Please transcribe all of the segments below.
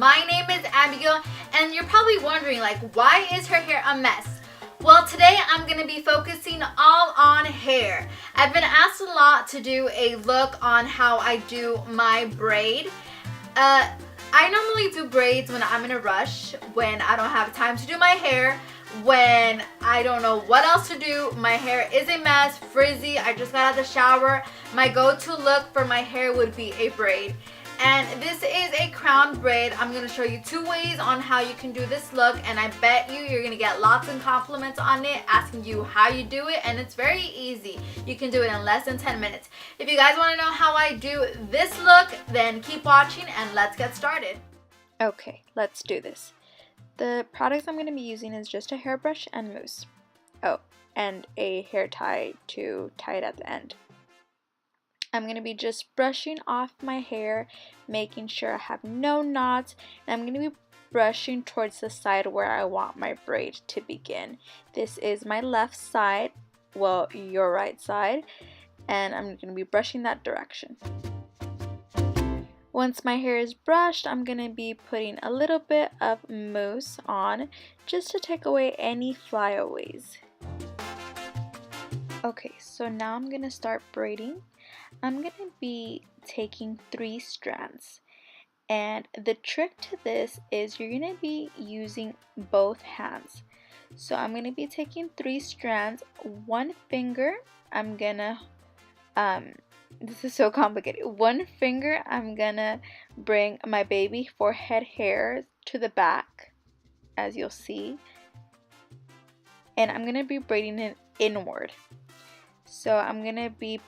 My name is Abigail, and you're probably wondering, like, why is her hair a mess? Well, today I'm going to be focusing all on hair. I've been asked a lot to do a look on how I do my braid. I normally do braids when I'm in a rush, when I don't have time to do my hair, when I don't know what else to do, my hair is a mess, frizzy, I just got out of the shower. My go-to look for my hair would be a braid. And this is a crown braid. I'm going to show you 2 ways on how you can do this look, and I bet you're going to get lots of compliments on it asking you how you do it, and it's very easy. You can do it in less than 10 minutes. If you guys want to know how I do this look, then keep watching and let's get started. Okay, let's do this. The products I'm going to be using is just a hairbrush and mousse. Oh, and a hair tie to tie it at the end. I'm going to be just brushing off my hair, making sure I have no knots, and I'm going to be brushing towards the side where I want my braid to begin. This is my left side, well, your right side, and I'm going to be brushing that direction. Once my hair is brushed, I'm going to be putting a little bit of mousse on just to take away any flyaways. Okay, so now I'm going to start braiding. I'm going to be taking 3 strands. And the trick to this is you're going to be using both hands. So I'm going to be taking 3 strands. One finger, I'm going to this is so complicated. One finger, I'm gonna bring my baby forehead hairs to the back, as you'll see, and I'm gonna be braiding it inward. So I'm gonna be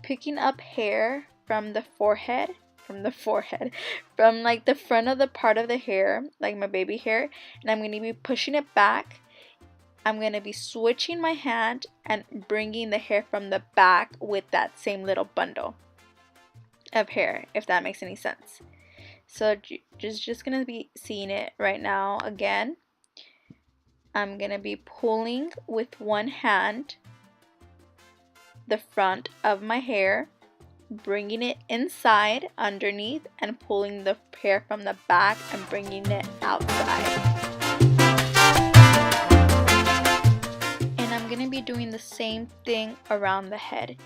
picking up hair from the forehead, from like the front of the part of the hair, like my baby hair, and I'm gonna be pushing it back. I'm going to be switching my hand and bringing the hair from the back with that same little bundle of hair, if that makes any sense. So just going to be seeing it right now again. I'm going to be pulling with one hand the front of my hair, bringing it inside underneath, and pulling the hair from the back and bringing it outside. I'm going to be doing the same thing around the head.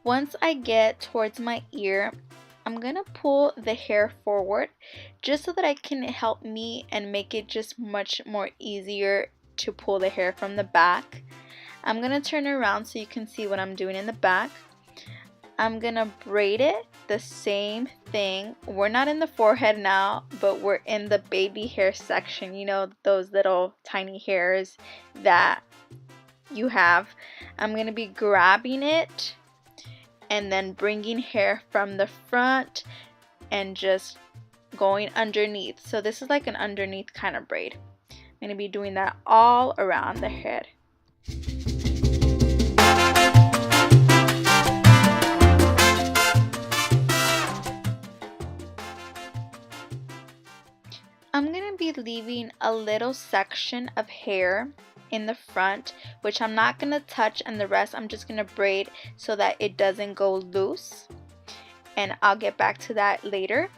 Once I get towards my ear, I'm going to pull the hair forward just so that I can help me and make it just much more easier to pull the hair from the back. I'm going to turn around so you can see what I'm doing in the back. I'm going to braid it the same thing. We're not in the forehead now, but we're in the baby hair section. You know, those little tiny hairs that you have. I'm going to be grabbing it and then bringing hair from the front and just going underneath. So this is like an underneath kind of braid. I'm going to be doing that all around the head. I'm going to be leaving a little section of hair in the front, which I'm not going to touch, and the rest I'm just going to braid so that it doesn't go loose, and I'll get back to that later.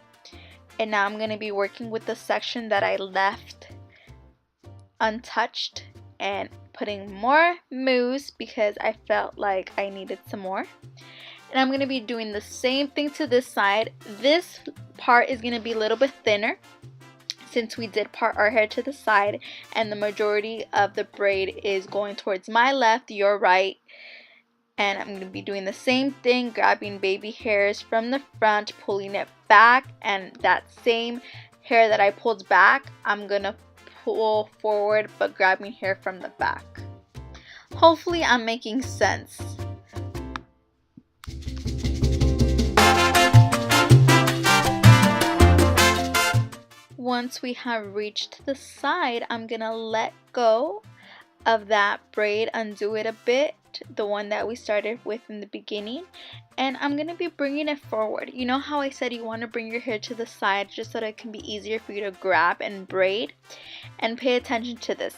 And now I'm going to be working with the section that I left untouched and putting more mousse because I felt like I needed some more. And I'm going to be doing the same thing to this side. This part is going to be a little bit thinner since we did part our hair to the side, and the majority of the braid is going towards my left, your right. And I'm going to be doing the same thing, grabbing baby hairs from the front, pulling it back, and that same hair that I pulled back, I'm going to pull forward but grabbing hair from the back. Hopefully I'm making sense. Once we have reached the side, I'm going to let go of that braid, undo it a bit, strand, the one that we started with in the beginning, and I'm going to be bringing it forward. You know how I said you want to bring your hair to the side just so that it can be easier for you to grab and braid? And pay attention to this.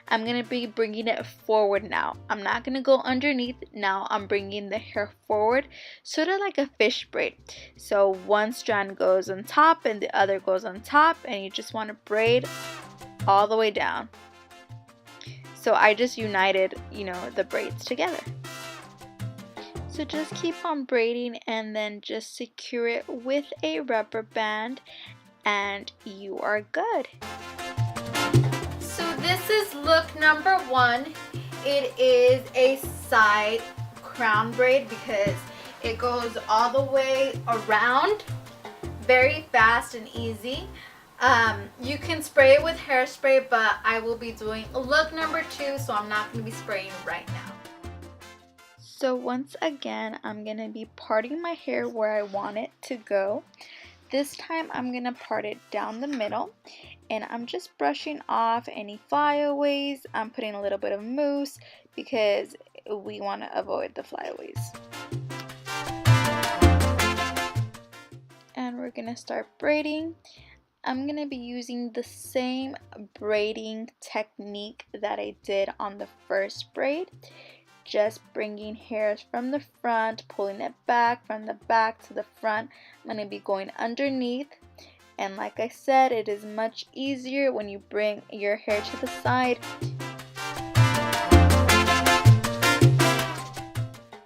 I'm going to be bringing it forward now. I'm not going to go underneath. Now I'm bringing the hair forward, sort of like a fish braid. So one strand goes on top and the other goes on top, and you just want to braid all the way down. So I just united, the braids together. So just keep on braiding and then just secure it with a rubber band and you are good. So this is look number 1. It is a side crown braid because it goes all the way around, very fast and easy. You can spray it with hairspray, but I will be doing look number 2, so I'm not going to be spraying right now. So once again, I'm going to be parting my hair where I want it to go. This time I'm going to part it down the middle, and I'm just brushing off any flyaways. I'm putting a little bit of mousse because we want to avoid the flyaways. And we're going to start braiding. I'm going to be using the same braiding technique that I did on the first braid. Just bringing hairs from the front, pulling it back, from the back to the front. I'm going to be going underneath. And like I said, it is much easier when you bring your hair to the side.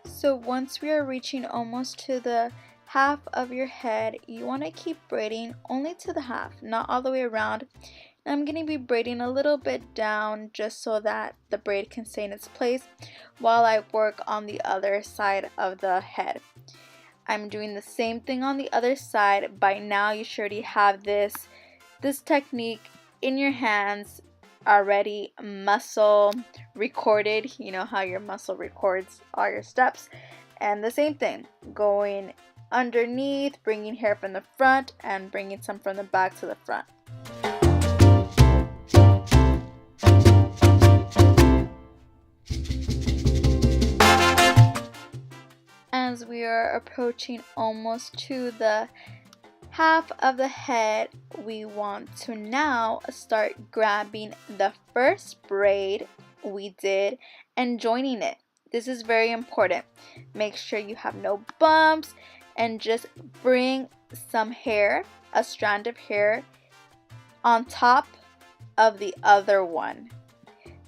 So once we are reaching almost to the half of your head, you want to keep braiding only to the half, not all the way around. And I'm going to be braiding a little bit down just so that the braid can stay in its place while I work on the other side of the head. I'm doing the same thing on the other side. By now you should already have this technique in your hands already, muscle recorded. You know how your muscle records all your steps. And the same thing, going underneath, bringing hair from the front and bringing some from the back to the front. As we are approaching almost to the half of the head, we want to now start grabbing the first braid we did and joining it. This is very important. Make sure you have no bumps and just bring some hair, a strand of hair, on top of the other one.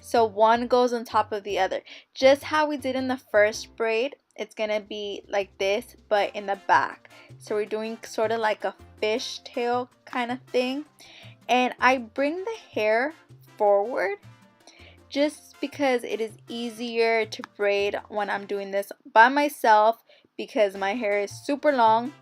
So one goes on top of the other. Just how we did in the first braid, it's gonna be like this, but in the back. So we're doing sort of like a fishtail kind of thing. And I bring the hair forward just because it is easier to braid when I'm doing this by myself, because my hair is super long.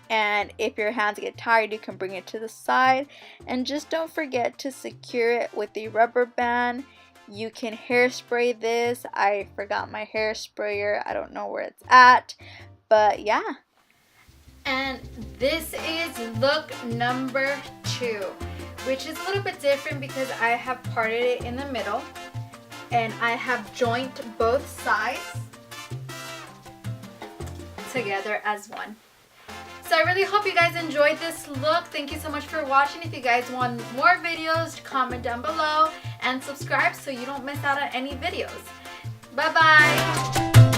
And if your hands get tired, you can bring it to the side. And just don't forget to secure it with the rubber band. You can hairspray this. I forgot my hair sprayer. I don't know where it's at. But yeah. And this is look number 2, which is a little bit different because I have parted it in the middle. And I have joined both sides together as one. So I really hope you guys enjoyed this look. Thank you so much for watching. If you guys want more videos, comment down below and subscribe so you don't miss out on any videos. Bye bye.